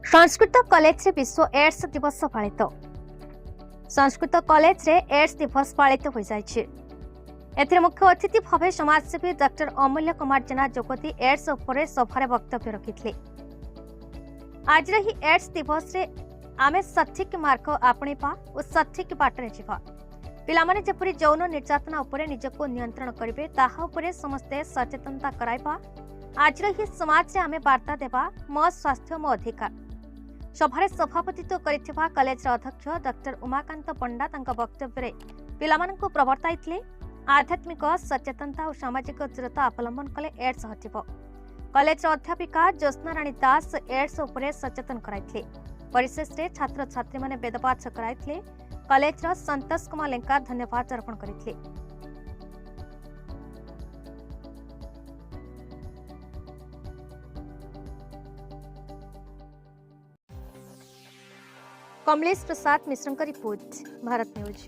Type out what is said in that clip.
Sanskrit college रे विश्व ads दिवस पालित। संस्कृत कॉलेज रे एड्स दिवस पालित हो जाइछे। एथिरे मुख्य अतिथि भावे समाजसेवी डॉक्टर अमूल्य कुमार जेना जोगती एड्स उपरे सभारे वक्तव्य रखिथिले। आज ही एड्स दिवस रे आमे सठिक मार्ग आपणेपा और सठिक बाटरे जीवा। पिलामाने जेपरि यौन निर्यातना उपरे निजको नियंत्रण करिवे ताहा उपरे समस्ते सचेतनता कराइबा। आज ही समाज रे आमे वार्ता देबा मो स्वास्थ्य मो अधिकार। सभारे सभापतित्व करिथिबा कॉलेज अध्यक्ष डॉक्टर उमाकांत पंडा तांका वक्तव्य रे पिलामानंको प्रवर्ताइथिले। आध्यात्मिक सचेतनता और सामाजिक दूरता अवलंबन कले एड्स हटिबो। कॉलेज अध्यापिका ज्योत्स्ना राणी दास एड्स उपरे सचेतन कराइथिले। परिशेष रे छात्र छात्री माने वेदपाठ कराइथिले। कॉलेज संतोष कुमार लेंका धन्यवाद अर्पण करथिले। कमलेश प्रसाद मिश्रंक रिपोर्ट, भारत न्यूज।